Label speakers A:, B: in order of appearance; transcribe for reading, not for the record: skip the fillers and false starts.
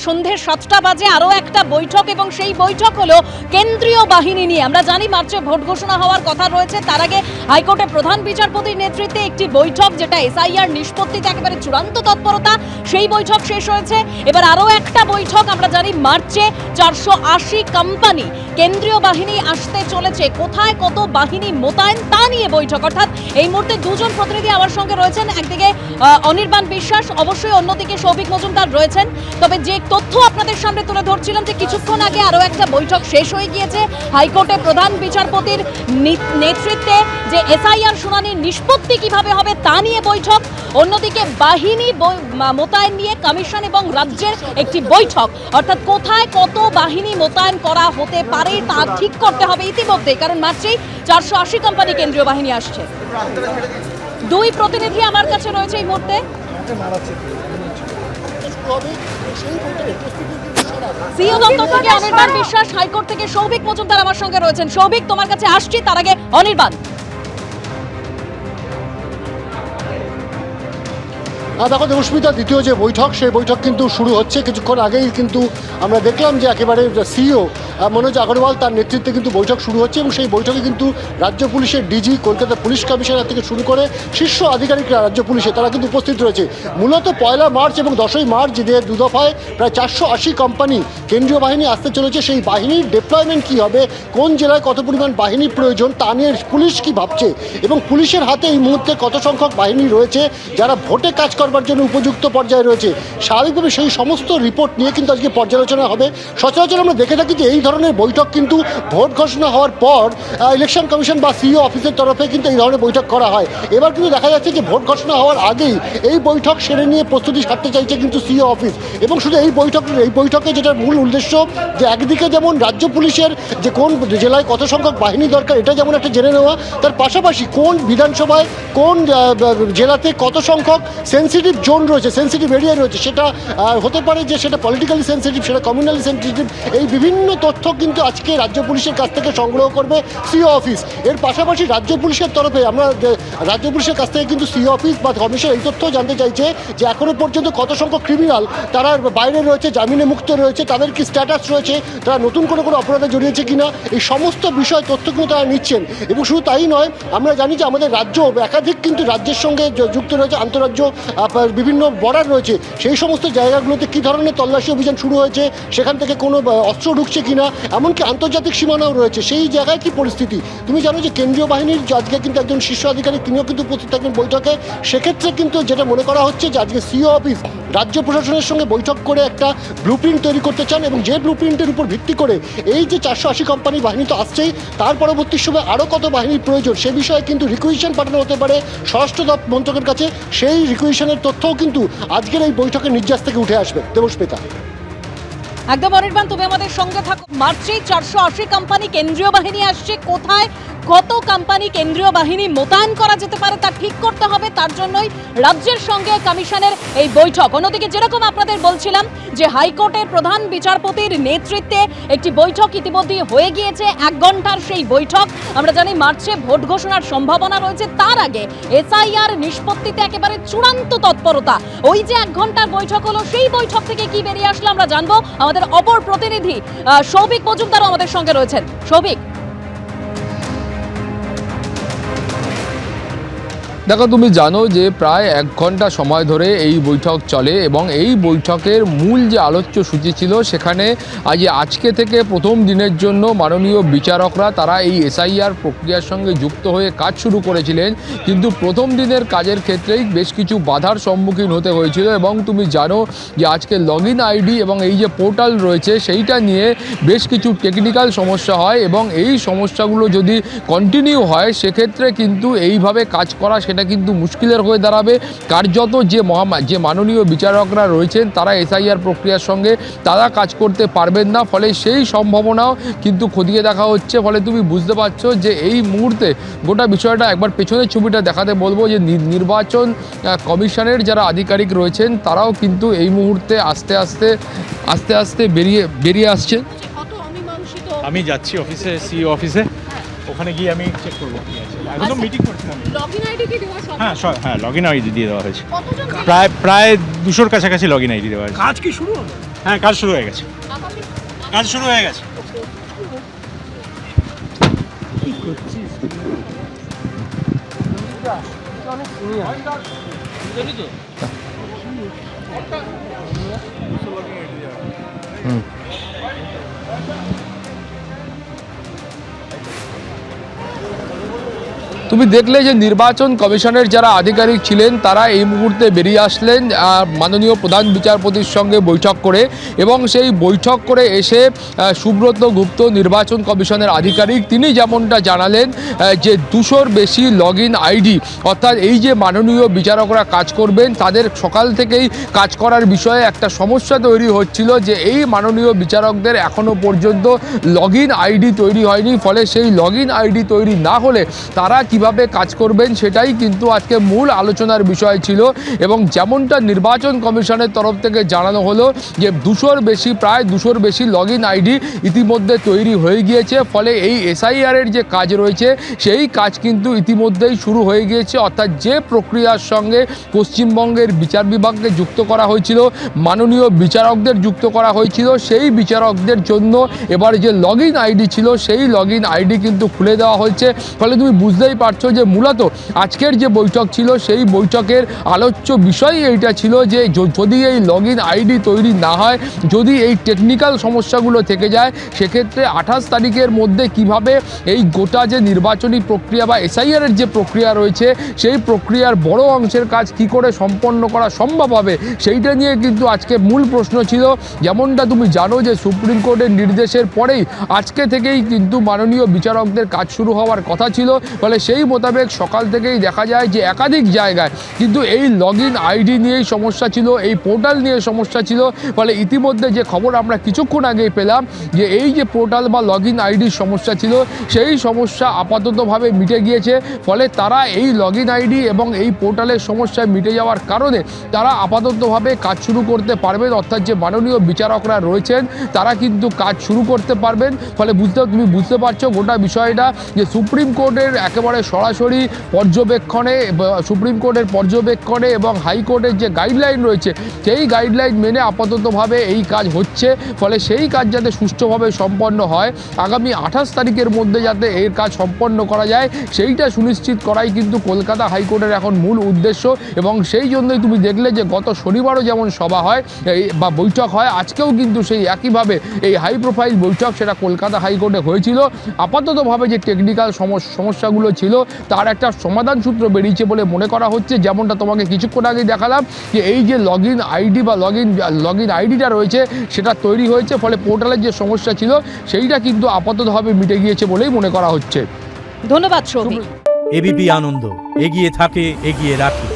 A: সন্ধে 7টা বাজে আরও একটা বৈঠক, এবং সেই বৈঠক হলো কেন্দ্রীয় বাহিনী নিয়ে। আমরা জানি মার্চে ভোট ঘোষণা হওয়ার কথা রয়েছে, তার আগে হাইকোর্টে প্রধান বিচারপতির নেতৃত্বে একটি বৈঠক, যেটা এসআইআর নিষ্পত্তিতে একেবারে চূড়ান্ত তৎপরতা, সেই বৈঠক শেষ হয়েছে। এবার আরও একটা বৈঠক, আমরা জানি মার্চে 480 কোম্পানি কেন্দ্রীয় বাহিনী আসতে চলেছে, কোথায় কত বাহিনী মোতায়েন তা নিয়ে বৈঠক। অর্থাৎ এই মুহূর্তে দুজন প্রতিনিধি আমার সঙ্গে রয়েছেন, একদিকে অনির্বাণ বিশ্বাস, অবশ্যই অন্যদিকে সৌভিক মজুমদার রয়েছেন। তবে যে তথ্য আপনাদের সামনে তুলে ধরছিলাম যে কিছুক্ষণ আগে আরও একটা বৈঠক শেষ হয়ে গিয়েছে হাইকোর্টে প্রধান বিচারপতির নেতৃত্বে, যে এসআইআর শুনানির নিষ্পত্তি কিভাবে হবে তা নিয়ে বৈঠক। অন্যদিকে বাহিনী মোতায়েন নিয়ে কমিশন এবং রাজ্যের একটি বৈঠক, অর্থাৎ কোথায় কত বাহিনী মোতায়েন করা হতে পারে তা ঠিক করতে হবে ইতিমধ্যে, কারণ মাত্রই 480 কোম্পানি কেন্দ্রীয় বাহিনী আসছে। দুই প্রতিনিধি আমার কাছে রয়েছে এই মুহূর্তে। সিও দপ্তর থেকে অনির্বাণ বিশ্বাস, হাইকোর্ট থেকে সৌভিক মজুমদার আমার সঙ্গে রয়েছেন। সৌভিক, তোমার কাছে আসছি, তার আগে অনির্বাণ।
B: দেখো দেবস্মিতা, দ্বিতীয় যে বৈঠক সেই বৈঠক কিন্তু শুরু হচ্ছে। কিছুক্ষণ আগেই কিন্তু আমরা দেখলাম যে একেবারে সিইও মনোজ আগরওয়াল তার নেতৃত্বে কিন্তু বৈঠক শুরু হচ্ছে, এবং সেই বৈঠকে কিন্তু রাজ্য পুলিশের ডিজি, কলকাতা পুলিশ কমিশনার থেকে শুরু করে শীর্ষ আধিকারিকরা রাজ্য পুলিশে তারা কিন্তু উপস্থিত রয়েছে। মূলত 1 মার্চ এবং 10 মার্চ যে দু দফায় প্রায় 480 কোম্পানি কেন্দ্রীয় বাহিনী আসতে চলেছে, সেই বাহিনীর ডিপ্লয়মেন্ট কী হবে, কোন জেলায় কত পরিমাণ বাহিনীর প্রয়োজন তা নিয়ে পুলিশ কী ভাবছে, এবং পুলিশের হাতে এই মুহূর্তে কত সংখ্যক বাহিনী রয়েছে যারা ভোটে কাজ করবার জন্য উপযুক্ত পর্যায়ে রয়েছে। স্বাভাবিকভাবে সেই সমস্ত রিপোর্ট নিয়ে কিন্তু আজকে পর্যালোচনা হবে। সচরাচর আমরা দেখে থাকি যে এই ধরনের বৈঠক কিন্তু ভোট ঘোষণা হওয়ার পর ইলেকশন কমিশন বা সিইও অফিসের তরফে কিন্তু এই ধরনের বৈঠক করা হয়। এবার কিন্তু দেখা যাচ্ছে যে ভোট ঘোষণা হওয়ার আগেই এই বৈঠক সেরে নিয়ে প্রস্তুতি সারতে চাইছে কিন্তু সিইও অফিস। এবং শুধু এই বৈঠকে যেটা মূল উদ্দেশ্য, যে একদিকে যেমন রাজ্য পুলিশের যে কোন জেলায় কত সংখ্যক বাহিনী দরকার এটা যেমন একটা জেনে নেওয়া, তার পাশাপাশি কোন বিধানসভায় কোন জেলাতে কত সংখ্যক সেন্সিটিভ জোন রয়েছে, সেন্সিটিভ এরিয়া রয়েছে, সেটা হতে পারে যে সেটা পলিটিক্যালি সেন্সিটিভ, সেটা কমিউনালি সেন্সিটিভ, এই বিভিন্ন তথ্য কিন্তু আজকে রাজ্য পুলিশের কাছ থেকে সংগ্রহ করবে সিইও অফিস। এর পাশাপাশি রাজ্য পুলিশের তরফে আমরা রাজ্য পুলিশের কাছ থেকে কিন্তু সিইও অফিস বা কমিশন এই তথ্য জানতে চাইছে যে এখনও পর্যন্ত কত সংখ্যক ক্রিমিনাল তারা বাইরে রয়েছে, জামিনে মুক্ত রয়েছে, তাদের কি স্ট্যাটাস রয়েছে, তারা নতুন কোনো অপরাধে জড়িয়েছে কিনা, এই সমস্ত বিষয় তথ্য কিন্তু তারা নিচ্ছেন। এবং শুধু তাই নয়, আমরা জানি যে আমাদের রাজ্য একাধিক কিন্তু রাজ্যের সঙ্গে যুক্ত রয়েছে, আন্তঃরাজ্য বিভিন্ন বর্ডার রয়েছে, সেই সমস্ত জায়গাগুলোতে কী ধরনের তল্লাশি অভিযান শুরু হয়েছে, সেখান থেকে কোনো অস্ত্র ঢুকছে কিনা, এমনকি আন্তর্জাতিক সীমানাও রয়েছে, সেই জায়গায় কি পরিস্থিতি। তুমি জানো যে কেন্দ্রীয় বাহিনীর আজকে কিন্তু একজন শীর্ষ আধিকারিক তিনিও কিন্তু উপস্থিত থাকবেন বৈঠকে। সেক্ষেত্রে কিন্তু যেটা মনে করা হচ্ছে যে আজকে সিইও অফিস রাজ্য প্রশাসনের সঙ্গে বৈঠক করে একটা ব্লুপ্রিন্ট তৈরি করতে চান, এবং যে ব্লুপ্রিন্টের উপর ভিত্তি করে এই যে 480 কোম্পানি বাহিনী তো আসছেই, তার পরবর্তী সময় আরও কত বাহিনীর প্রয়োজন সে বিষয়ে কিন্তু রিকুইশন পাঠানো হতে পারে স্বরাষ্ট্র মন্ত্রকের কাছে। সেই রিকুইশনের তথ্যও কিন্তু আজকের এই বৈঠকের নির্যাস থেকে উঠে আসবে। দেবস্মিতা,
A: একদম অনির্বাণ, তুমি আমাদের সঙ্গে থাকো। মার্চে 480 কোম্পানি কেন্দ্রীয় বাহিনী আসছে, কোথায় কত কোম্পানি কেন্দ্রীয় বাহিনী মোতায়েন করা যেতে পারে তা ঠিক করতে হবে, তার জন্যই রাজ্যের সঙ্গে কমিশনের এই বৈঠক। অন্যদিকে যেরকম আপনাদের বলছিলাম যে হাইকোর্টের প্রধান বিচারপতির নেতৃত্বে একটি বৈঠক ইতিমধ্যেই হয়ে গিয়েছে, 1 ঘন্টার সেই বৈঠক। আমরা জানি মার্চে ভোট ঘোষণার সম্ভাবনা রয়েছে, তার আগে এসআইআর নিষ্পত্তিতে একেবারে চূড়ান্ত তৎপরতা। ওই যে 1 ঘন্টার বৈঠক হলো, সেই বৈঠক থেকে কি বেরিয়ে আসলো আমরা জানবো। আমাদের অপর প্রতিনিধি সৌভিক মজুমদারও আমাদের সঙ্গে রয়েছেন। সৌভিক,
C: দেখো, তুমি জানো যে প্রায় 1 ঘন্টা সময় ধরে এই বৈঠক চলে, এবং এই বৈঠকের মূল যে আলোচ্য সূচি ছিল সেখানে আজকে থেকে প্রথম দিনের জন্য মাননীয় বিচারকরা তারা এই এসআইআর প্রক্রিয়ার সঙ্গে যুক্ত হয়ে কাজ শুরু করেছিলেন, কিন্তু প্রথম দিনের কাজের ক্ষেত্রেই বেশ কিছু বাধার সম্মুখীন হতে হয়েছিল। এবং তুমি জানো যে আজকে লগইন আইডি এবং এই যে পোর্টাল রয়েছে সেইটা নিয়ে বেশ কিছু টেকনিক্যাল সমস্যা হয়, এবং এই সমস্যাগুলো যদি কন্টিনিউ হয় সেক্ষেত্রে কিন্তু এইভাবে কাজ করা সেটা কিন্তু মুশকিলের হয়ে দাঁড়াবে। কার্যত যে মাননীয় বিচারকরা রয়েছেন তারা এসআইআর প্রক্রিয়ার সঙ্গে তারা কাজ করতে পারবেন না, ফলে সেই সম্ভাবনাও কিন্তু খতিয়ে দেখা হচ্ছে। ফলে তুমি বুঝতে পারছো যে এই মুহূর্তে গোটা বিষয়টা একবার পেছনের ছবিটা দেখাতে বলবো যে নির্বাচন কমিশনের যারা আধিকারিক রয়েছেন তারাও কিন্তু এই মুহূর্তে আস্তে আস্তে বেরিয়ে আসছে।
D: আমি যাচ্ছি অফিসে, সিইও অফিসে, ওখানে গিয়ে আমি চেক করবো কি আছে। একদম মিটিং করছিলাম।
A: লগইন আইডি কি দেওয়া সম্ভব?
D: হ্যাঁ লগইন আইডি দিয়ে দেওয়া হয়েছে। প্রায় 200-র কাছাকাছি লগইন আইডি দেওয়া হয়েছে।
E: কাজ কি শুরু হলো?
D: হ্যাঁ, কাজ শুরু হয়ে গেছে, কাজ শুরু হয়ে গেছে।
C: তুমি দেখলে যে নির্বাচন কমিশনের যারা আধিকারিক ছিলেন তারা এই মুহূর্তে বেরিয়ে আসলেন মাননীয় প্রধান বিচারপতির সঙ্গে বৈঠক করে, এবং সেই বৈঠক করে এসে সুব্রত গুপ্ত নির্বাচন কমিশনের আধিকারিক তিনি যেমনটা জানালেন যে 200-র বেশি লগ ইন আইডি, অর্থাৎ এই যে মাননীয় বিচারকরা কাজ করবেন তাদের সকাল থেকেই কাজ করার বিষয়ে একটা সমস্যা তৈরি হচ্ছিল যে এই মাননীয় বিচারকদের এখনও পর্যন্ত লগ ইন আইডি তৈরি হয়নি, ফলে সেই লগ ইন আইডি তৈরি না হলে তারা কিভাবে কাজ করবেন সেটাই কিন্তু আজকে মূল আলোচনার বিষয় ছিল। এবং যেমনটা নির্বাচন কমিশনের তরফ থেকে জানানো হলো যে 200-র বেশি, প্রায় 200-র বেশি লগ ইন আইডি ইতিমধ্যে তৈরি হয়ে গিয়েছে, ফলে এই এসআইআরের যে কাজ রয়েছে সেই কাজ কিন্তু ইতিমধ্যেই শুরু হয়ে গিয়েছে। অর্থাৎ যে প্রক্রিয়ার সঙ্গে পশ্চিমবঙ্গের বিচার বিভাগকে যুক্ত করা হয়েছিল, মাননীয় বিচারকদের যুক্ত করা হয়েছিল, সেই বিচারকদের জন্য এবার যে লগ ইন আইডি ছিল সেই লগ ইন আইডি কিন্তু খুলে দেওয়া হয়েছে। ফলে তুমি বুঝতেই পারছো যে মূলত আজকের যে বৈঠক ছিল সেই বৈঠকের আলোচ্য বিষয় এইটা ছিল যে যদি এই লগ ইন আইডি তৈরি না হয়, যদি এই টেকনিক্যাল সমস্যাগুলো থেকে যায়, সেক্ষেত্রে 28 তারিখের মধ্যে কিভাবে এই গোটা যে নির্বাচনী প্রক্রিয়া বা এসআইআরের যে প্রক্রিয়া রয়েছে সেই প্রক্রিয়ার বড় অংশের কাজ কি করে সম্পন্ন করা সম্ভব হবে, সেইটা নিয়ে কিন্তু আজকে মূল প্রশ্ন ছিল। যেমনটা তুমি জানো যে সুপ্রিম কোর্টের নির্দেশের পরেই আজকে থেকেই কিন্তু মাননীয় বিচারকদের কাজ শুরু হওয়ার কথা ছিল, ফলে সেই মোতাবেক সকাল থেকেই দেখা যায় যে একাধিক জায়গায় কিন্তু এই লগ ইন আইডি নিয়েই সমস্যা ছিল, এই পোর্টাল নিয়ে সমস্যা ছিল। ফলে ইতিমধ্যে যে খবর আমরা কিছুক্ষণ আগেই পেলাম যে এই যে পোর্টাল বা লগ ইন আইডির সমস্যা ছিল সেই সমস্যা আপাততভাবে মিটে গিয়েছে। ফলে তারা এই লগ ইন আইডি এবং এই পোর্টালের সমস্যা মিটে যাওয়ার কারণে তারা আপাততভাবে কাজ শুরু করতে পারবেন, অর্থাৎ যে মাননীয় বিচারকরা রয়েছেন তারা কিন্তু কাজ শুরু করতে পারবেন। ফলে তুমি বুঝতে পারছো গোটা বিষয়টা যে সুপ্রিম কোর্টের একেবারে সরাসরি পর্যবেক্ষণে, সুপ্রিম কোর্টের পর্যবেক্ষণে এবং হাইকোর্টের যে গাইডলাইন রয়েছে সেই গাইডলাইন মেনে আপাততভাবে এই কাজ হচ্ছে। ফলে সেই কাজ যাতে সুষ্ঠুভাবে সম্পন্ন হয়, আগামী 28 তারিখের মধ্যে যাতে এর কাজ সম্পন্ন করা যায় সেইটা সুনিশ্চিত করাই কিন্তু কলকাতা হাইকোর্টের এখন মূল উদ্দেশ্য। এবং সেই জন্যই তুমি দেখলে যে গত শনিবারও যেমন সভা হয় বা বৈঠক হয়, আজকেও কিন্তু সেই একইভাবে এই হাই প্রোফাইল বৈঠক সেটা কলকাতা হাইকোর্টে হয়েছিল। আপাততভাবে যে টেকনিক্যাল সমস্যাগুলো ছিল তার একটা সমাধান সূত্র বেরিয়েছে বলে মনে করা হচ্ছে। যেমনটা তোমাকে কিছুক্ষণ আগে দেখালাম যে এই যে লগ ইন আইডি বা লগ ইন আইডিটা রয়েছে সেটা তৈরি হয়েছে, ফলে পোর্টালের যে সমস্যা ছিল সেইটা কিন্তু আপাততভাবে মিটে গিয়েছে বলেই মনে করা হচ্ছে।
A: ধন্যবাদ সৌভিক।
E: এবিপি আনন্দ, এগিয়ে থাকে, এগিয়ে রাখে।